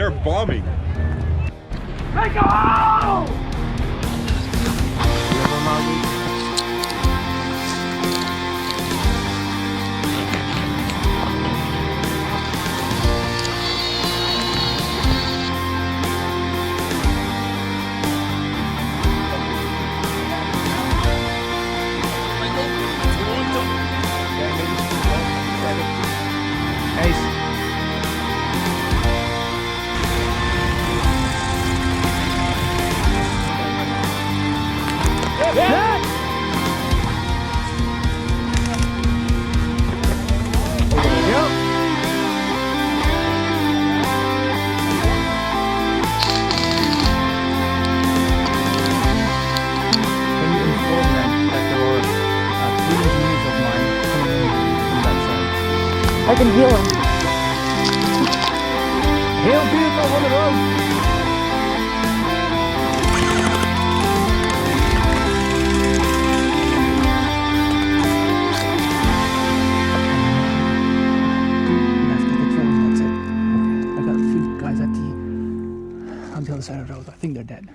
They're bombing. Let go! I can heal him. Heal people on the road. Left at the train, that's it. Okay. I got a few guys at on the other side of the road. I think they're dead.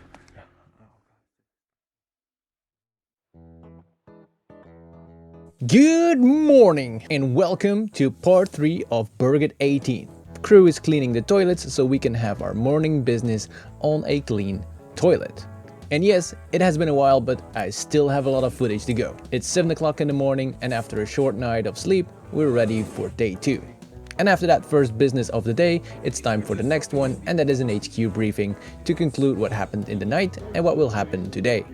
Good morning and welcome to part 3 of Berget 18. The crew is cleaning the toilets so we can have our morning business on a clean toilet. And yes, it has been a while, but I still have a lot of footage to go. It's 7 o'clock in the morning and after a short night of sleep, we're ready for day 2. And after that first business of the day, it's time for the next one, and that is an HQ briefing to conclude what happened in the night and what will happen today.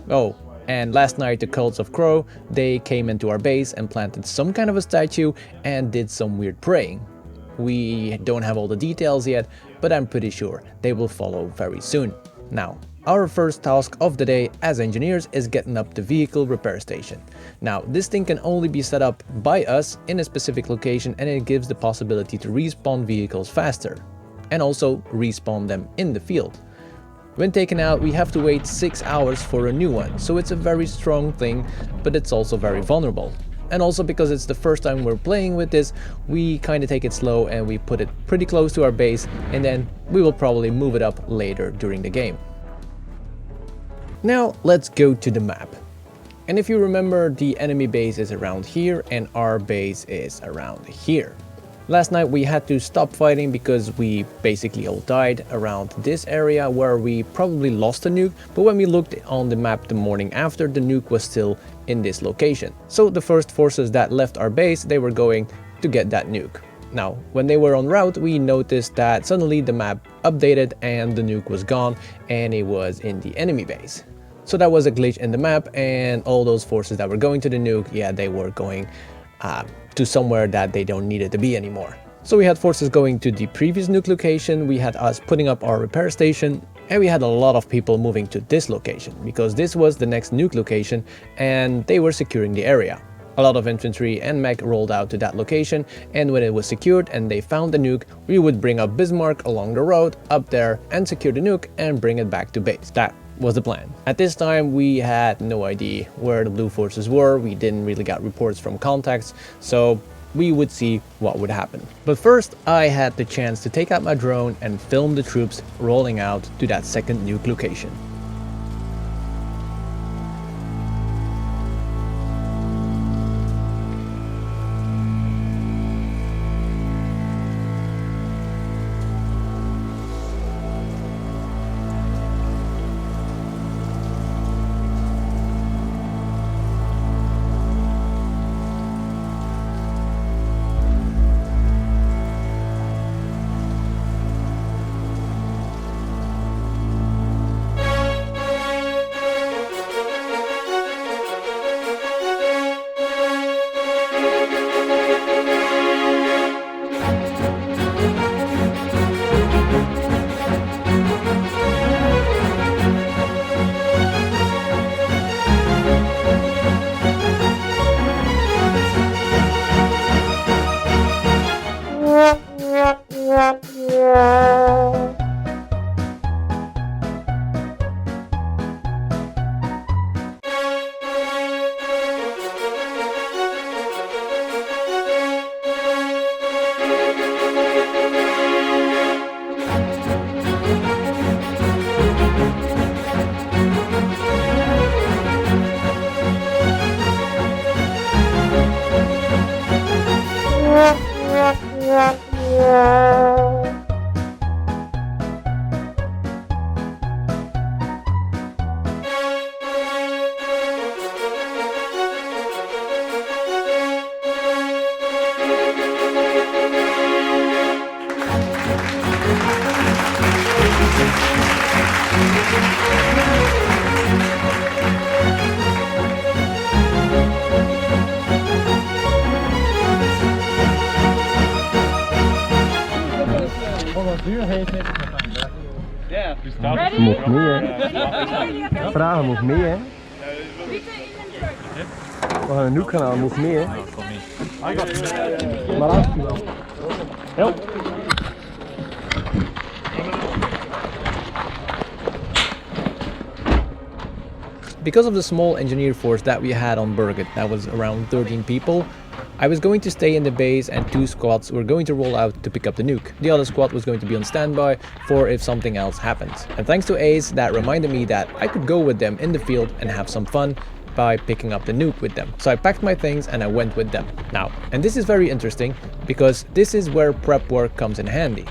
Oh, and last night the Cults of Crow, they came into our base and planted some kind of a statue and did some weird praying. We don't have all the details yet, but I'm pretty sure they will follow very soon. Now, our first task of the day as engineers is getting up the vehicle repair station. Now, this thing can only be set up by us in a specific location, and it gives the possibility to respawn vehicles faster and also respawn them in the field. When taken out, we have to wait 6 hours for a new one, so it's a very strong thing, but it's also very vulnerable. And also because it's the first time we're playing with this, we kind of take it slow and we put it pretty close to our base, and then we will probably move it up later during the game. Now let's go to the map. And if you remember, the enemy base is around here and our base is around here. Last night we had to stop fighting because we basically all died around this area where we probably lost a nuke, but when we looked on the map the morning after, the nuke was still in this location. So the first forces that left our base, they were going to get that nuke. Now, when they were en route, we noticed that suddenly the map updated and the nuke was gone and it was in the enemy base. So that was a glitch in the map, and all those forces that were going to the nuke, yeah, they were going to somewhere that they don't need it to be anymore. So we had forces going to the previous nuke location, we had us putting up our repair station, and we had a lot of people moving to this location because this was the next nuke location and they were securing the area. A lot of infantry and mech rolled out to that location, and when it was secured and they found the nuke, we would bring up Bismarck along the road up there and secure the nuke and bring it back to base. That was the plan. At this time we had no idea where the blue forces were, we didn't really get reports from contacts, so we would see what would happen. But first I had the chance to take out my drone and film the troops rolling out to that second nuke location. Je mocht mee, hè. Vragen mocht mee, hè. We gaan een Nuke kanaal, mocht mee, hè. Maar laat je wel. Help. Because of the small engineer force that we had on Berget, that was around 13 people, I was going to stay in the base and 2 squads were going to roll out to pick up the nuke. The other squad was going to be on standby for if something else happens. And thanks to Ace, that reminded me that I could go with them in the field and have some fun by picking up the nuke with them. So I packed my things and I went with them. Now, and this is very interesting because this is where prep work comes in handy.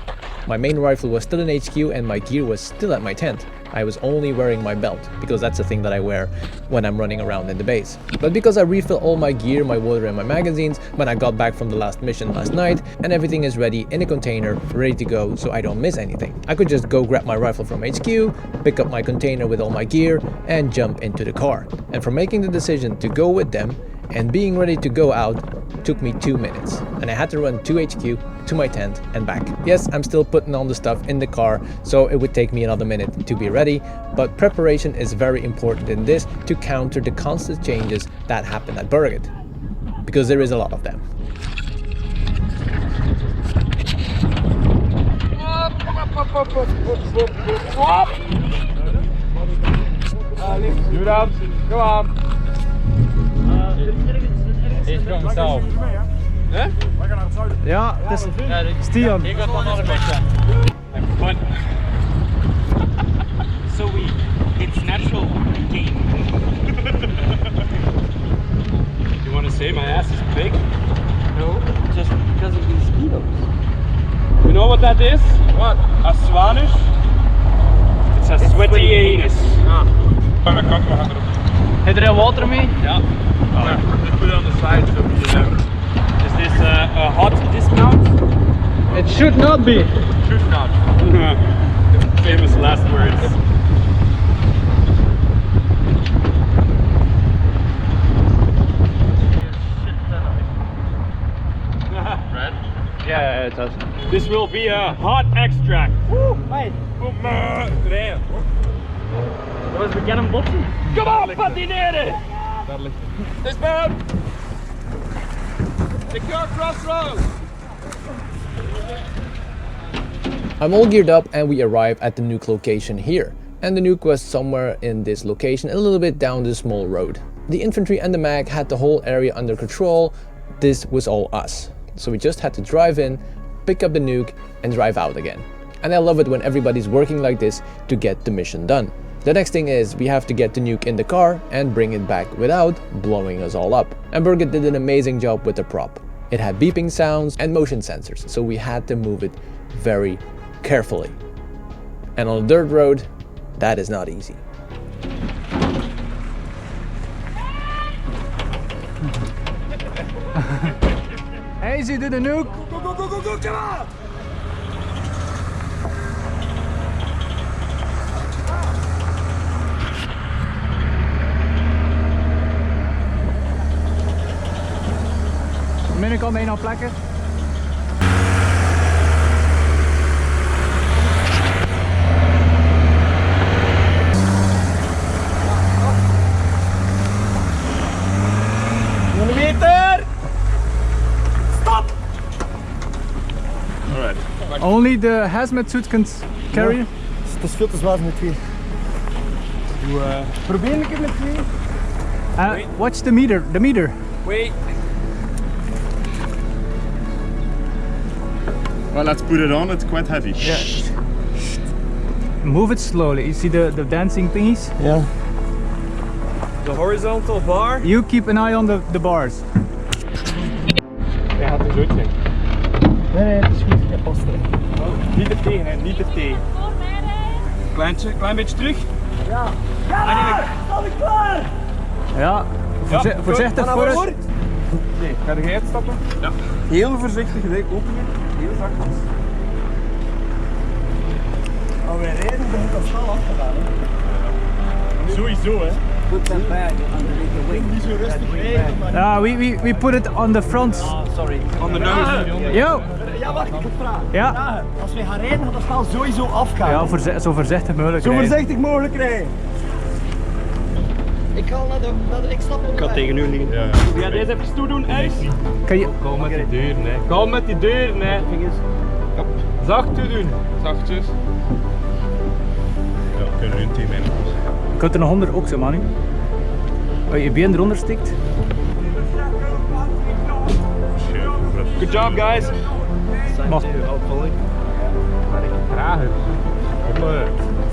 My main rifle was still in HQ and my gear was still at my tent. I was only wearing my belt, because that's the thing that I wear when I'm running around in the base. But because I refill all my gear, my water and my magazines when I got back from the last mission last night, and everything is ready in a container, ready to go so I don't miss anything. I could just go grab my rifle from HQ, pick up my container with all my gear, and jump into the car. And from making the decision to go with them and being ready to go out took me 2 minutes, and I had to run to HQ, to my tent and back. Yes, I'm still putting on the stuff in the car, so it would take me another minute to be ready, but preparation is very important in this to counter the constant changes that happen at Berget, because there is a lot of them. Dude up, go on. He's going south. Hè? Wij gaan naar het zuiden. Ja, het is Stian. Ik ga dan nog een beetje. But so it's natural game. You want to say my ass is big? No, just because of these mosquitoes. You know what that is? What? A Swanish? It's a sweaty anus. Ah. Mijn kak, we gaan erop. Heb je er water mee? Ja. Just put it on the side so we can... Is this a hot dismount? It should not be. Shoot not. Famous last words. Red? Yeah, it does. This will be a hot extract. Woo! Hey! Rijden. Jongens, we gaan hem botsen. Kom op, patineren! Daar ligt het. Dismount! Secure crossroads! I'm all geared up and we arrive at the nuke location here. And the nuke was somewhere in this location, a little bit down this small road. The infantry and the mech had the whole area under control. This was all us. So we just had to drive in, pick up the nuke and drive out again. And I love it when everybody's working like this to get the mission done. The next thing is we have to get the nuke in the car and bring it back without blowing us all up. And Berget did an amazing job with the prop. It had beeping sounds and motion sensors, so we had to move it very carefully. And on a dirt road, that is not easy. Easy to the nuke. Go, go, go, go, go, come on! Ben ik al mee naar plekken? Meter! Stop! Alright. Only the hazmat suit can carry. Ja. Het is veel te zwaar met twee. Probeer een keer met twee. Watch the meter. The meter. Wait. Well, let's put it on, it's quite heavy. Yeah. Move it slowly. You see the dancing thingies? Ja. The horizontal bar. You keep an eye on the bars. Hij gaat er zo zijn. Nee, het is goed. Ja, past er. Niet er tegen, hè. Niet er tegen. Klein beetje terug. Ja! Ja! Sta ik klaar! Ja, voorzichtig voor het. Nee, ga jij uitstappen? Ja. Heel voorzichtig, gelijk openen. Heel zachtjes. Als wij rijden, dan moet dat snel afgegaan. Sowieso, hè. Put that bag underneath the wing. Niet zo rustig rijden. Ja, we put it on the front. Sorry. On the nose. Yo! Ja, wacht, ik heb vragen. Ja? Als we gaan rijden, gaat het spel sowieso afgaan. Ja, zo voorzichtig mogelijk Zo rijden. voorzichtig mogelijk rijden. Ik ga ik stap op de weg. Ik ga tegen u liggen. Ja, Ja, deze even toedoen, ijs. Kan je... Kom met die deur, nee. Kom met die deur, nee. Hop. Zacht toedoen. Zachtjes. Ja, we kunnen nu een team in. Je kunt er nog onder ook zo, man. Als je been eronder stikt. Good job, guys. Mag. Trager.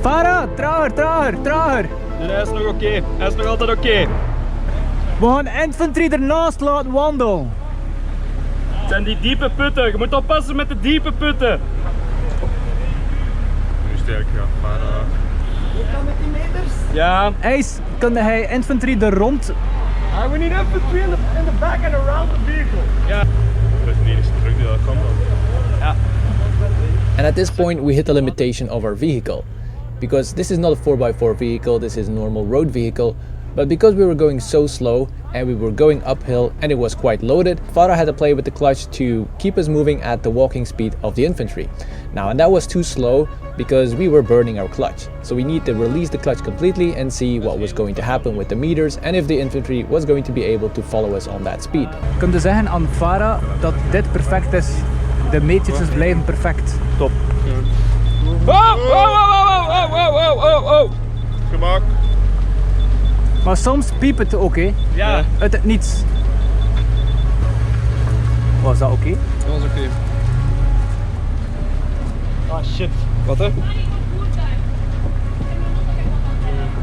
Farah, trager. Nee, hij is nog oké. Hij is nog altijd oké. We gaan infantry ernaast laten wandelen. Het zijn die diepe putten. Je moet oppassen met de diepe putten. Nu sterk, ja. Maar, Ik kan met die meters. Ja. IJs, kan hij infantry er rond? We need infantry in the back and around the vehicle. Ja. dat is de enige truck die dat kan dan. And at this point we hit the limitation of our vehicle. Because this is not a 4x4 vehicle, this is a normal road vehicle. But because we were going so slow and we were going uphill and it was quite loaded, Farah had to play with the clutch to keep us moving at the walking speed of the infantry. Now, and that was too slow because we were burning our clutch. So we need to release the clutch completely and see what was going to happen with the meters and if the infantry was going to be able to follow us on that speed. Kunt je zeggen aan Farah dat dit perfect is? De meetjes blijven perfect. Top. Oh. Gemak. Maar soms piept het ook, hè? Ja. Uit het niets. Was dat oké? Dat was oké. Ah shit. Wat hè?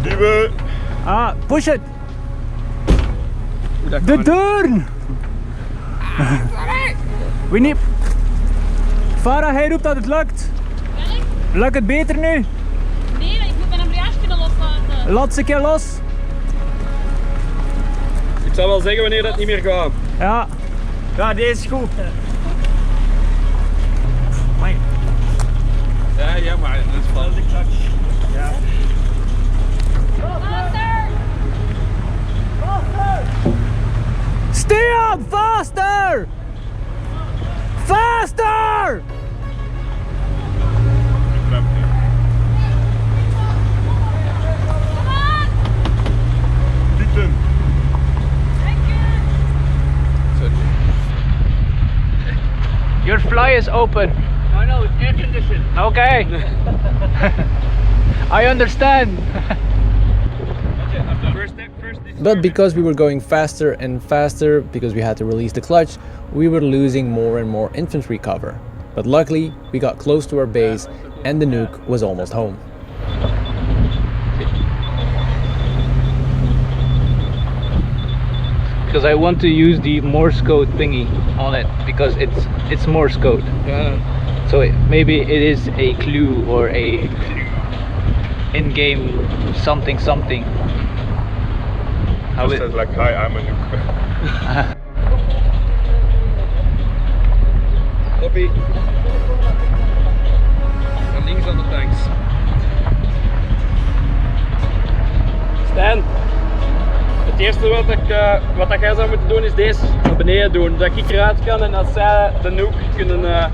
Duwen. Ah, push it! Dat De kan. deur! We niet. Farah, hij roept dat het lukt. Lukt het beter nu? Nee, ik moet mijn embrayage kunnen loslaten. Laat ze een keer los. Ik zal wel zeggen wanneer dat niet meer gaat. Ja. Ja, deze is goed. Ja, maar dat is vals. Ja. Stay up! Faster! Faster! Dieten. Your fly is open. I know, it's air conditioned. Okay. I understand. But because we were going faster and faster, because we had to release the clutch, we were losing more and more infantry cover. But luckily, we got close to our base and the Nuke was almost home. Because I want to use the Morse code thingy on it because it's Morse code. Yeah. So maybe it is a clue or a in-game something. How It says like, hi, I'm a nuke. Toppie. Van links aan de tanks. Stijn. Het eerste wat jij zou moeten doen is deze naar beneden doen. Dat ik eruit kan en dat zij de Nuke kunnen...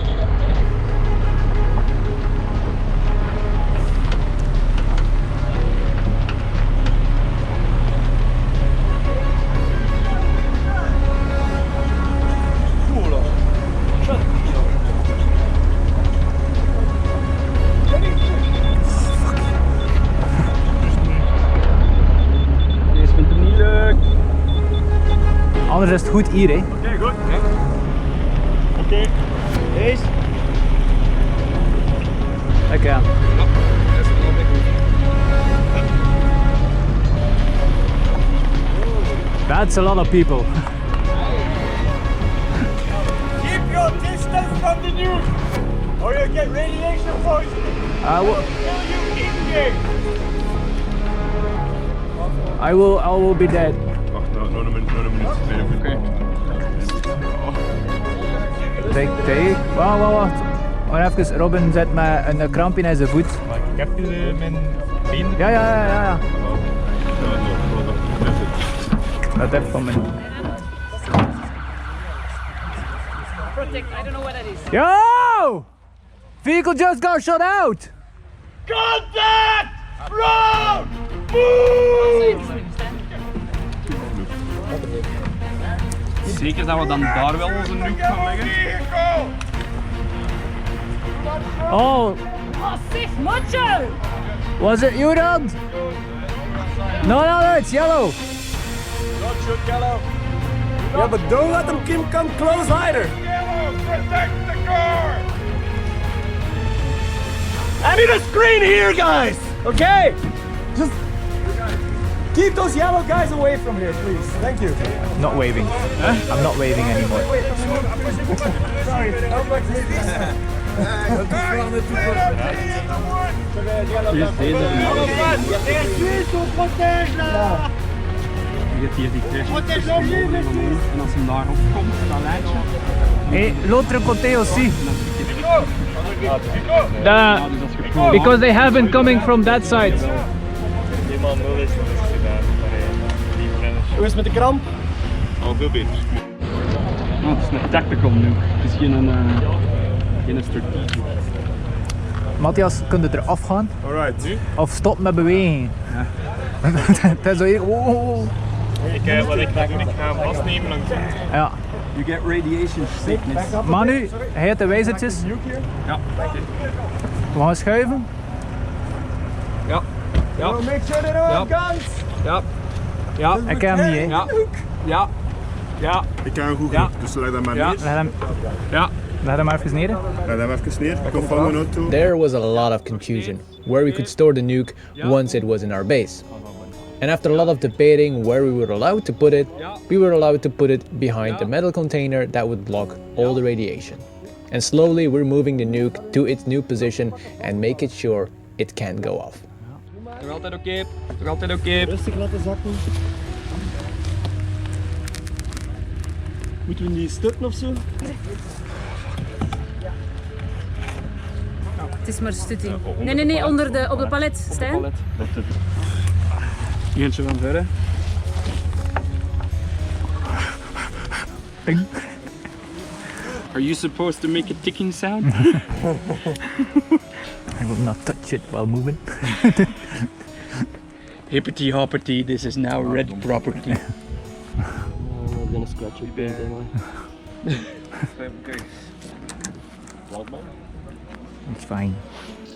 Deze vindt het niet leuk. Anders is het goed hier, hè? Oké, goed. Oké. Deze. Kijk aan. Dat is het wel goed. That's a lot of people. Keep your distance from the nuke, or you'll get radiation poisoning. Kill you in-game. I will be dead. Wacht, nog een minuut. Nee, oké. Kijk. Wacht. Maar even, Robin zet met een krampje in zijn voet. Maar ik heb hier mijn been. Ja. Dat heb ik van mijn... detect. I don't know what that is. Yo! Vehicle just got shot out! Contact! Road! Move! Zeker dat we dan daar wel onze nuke gaan leggen. Vehicle! Oh, Oh, sick, macho! was it you, Don? No, it's yellow. Don't shoot yellow. Yeah, but don't let them come close either. Yellow, protect the car! I need a screen here, guys! Okay? Just keep those yellow guys away from here, please. Thank you. Not waving. I'm not waving anymore. Sorry, how much is this? Eerst deze en je hebt hier die crash van onder en als hem daarop komt, dat lijntje. Hey, l'autre côté aussi. Ja, dus als je proeft. Because they have been coming from that side. Eenmaal 0 is, dan is het gedaan. Die renners. Hoe is het met de kramp? Al veel beter. Oh, het is een tactical nuke. Het is geen strategic. Matthias, kun je eraf gaan? Alright. Of stop met bewegen? Ja. Het is zo hier. Oh. Wat ik ga doen, ik ga hem vastnemen langs de Ja. You get radiation sickness. Manu, hij heeft de wijzertjes. Ja. We gaan schuiven. Ja. Ja. Make sure they don't have guns! Ja. Ja. Ik ken hem niet, hè. Ja. Ja. Ja. Ik kan hem goed, Ja. dus leg dat maar Ja. neer. Ja. Leg hem maar even neer. Leg hem even neer. Kom van mijn auto. There was a lot of confusion where we could store the nuke once it was in our base. And after a lot of debating where we were allowed to put it, we were allowed to put it behind the metal container that would block all the radiation. And slowly we're moving the nuke to its new position and make it sure it can't go off. Nog altijd oké. Nog altijd oké. Rustig laten zakken. Moeten we die stutten of zo? Het is maar stutting. Nee, op de palet, Stijn. Eentje van verre. Ping. Are you supposed to make a ticking sound? I will not touch it while moving. Hippity hoppity, this is now red property. I'm gonna scratch your paint anyway. It's fine.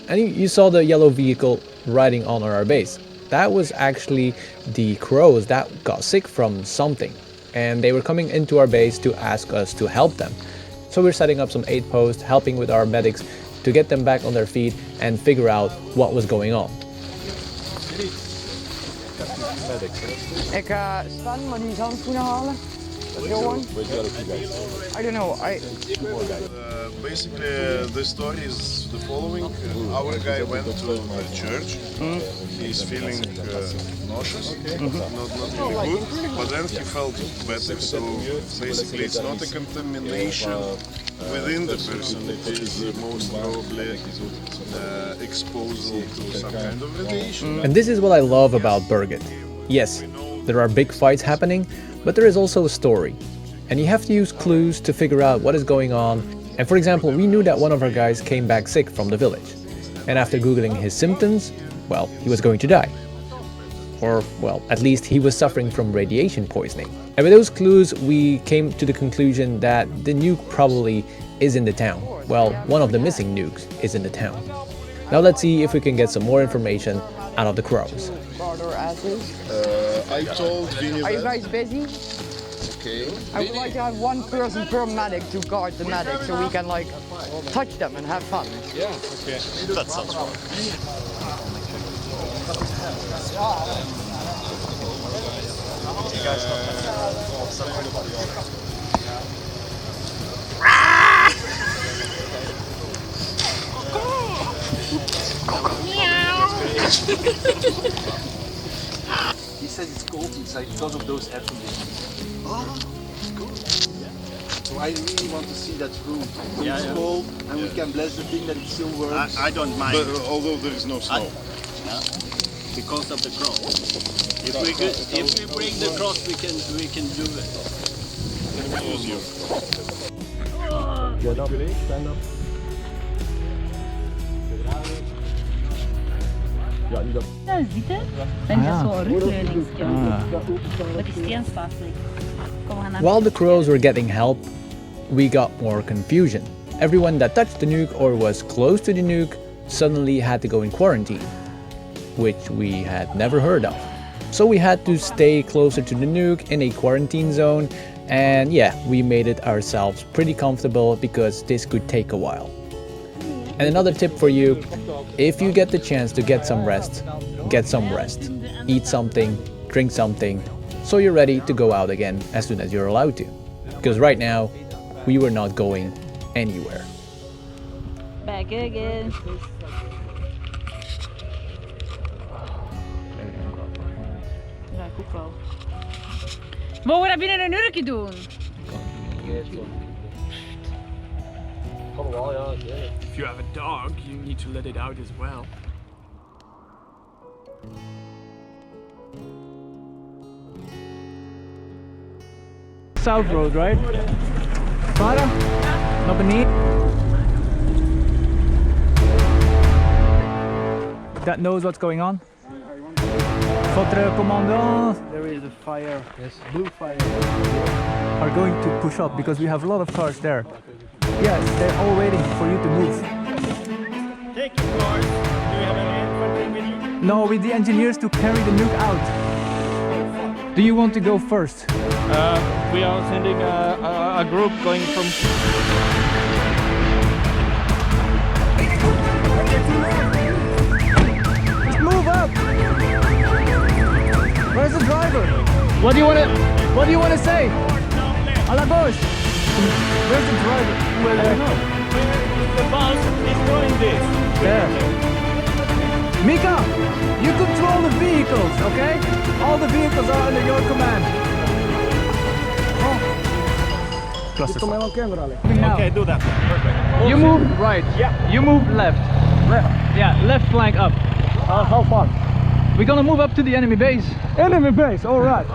And you saw the yellow vehicle riding on our base. That was actually the crows that got sick from something. And they were coming into our base to ask us to help them. So we're setting up some aid posts, helping with our medics to get them back on their feet and figure out what was going on. Ik ga staan, maar die handschoenen halen. Johan. I don't know. Basically, the story is the following. Our guy went to the church. He's feeling nauseous, not really good, but then he felt better. So basically, it's not a contamination within the person. It is most probably exposure to some kind of radiation. And this is what I love about Berget. Yes, there are big fights happening, but there is also a story. And you have to use clues to figure out what is going on. And for example, we knew that one of our guys came back sick from the village. And after Googling his symptoms, well, he was going to die. Or, well, at least he was suffering from radiation poisoning. And with those clues, we came to the conclusion that the nuke probably is in the town. Well, one of the missing nukes is in the town. Now let's see if we can get some more information out of the crows. I told Vinny Are you that. guys busy? Okay. I would like to have one person per medic to guard the medic so we can like touch them and have fun. Yeah. Okay. That sounds fun. He said it's cold inside because of those air conditioners. Oh, it's good. So I really want to see that room. So it's cold and we can bless the thing that it still works. I don't mind. But, although there is no snow. Because of the cross. If we bring the cross, we can do it. Use you. Get up. Stand up. Ja, die dat. Ja, ziet het? En dat is zo'n rugleuningsje. Maar die steen staat niet. Kom, we gaan naar While the crows were getting help, we got more confusion. Everyone that touched the nuke or was close to the nuke suddenly had to go in quarantine, which we had never heard of. So we had to stay closer to the nuke in a quarantine zone, and yeah, we made it ourselves pretty comfortable because this could take a while. And another tip for you, if you get the chance to get some rest, eat something, drink something, so you're ready to go out again as soon as you're allowed to. Because right now, we were not going anywhere. Back again. Ja, ik ook wel. Mogen we dat binnen een uurtje doen? If you have a dog, you need to let it out as well. South Road, right? Vara? Naar beneden. That knows what's going on. Votre commandant. There is a fire. Yes. Blue fire. Are going to push up because we have a lot of cars there. Yes, they're all waiting for you to move. Take your cars. Do you have any infantry with you? No, with the engineers to carry the nuke out. Do you want to go first? We are sending a group going from. Move up! Where's the driver? What do you want to say? A la gauche. Where's the driver? Well, I don't know. The bus is doing this. There. Mika, you control the vehicles, okay? All the vehicles are under your command. Okay, do that. Perfect. You move right. Yeah. You move left. Left. Yeah, left flank up. How far? We're gonna move up to the enemy base. Enemy base, alright.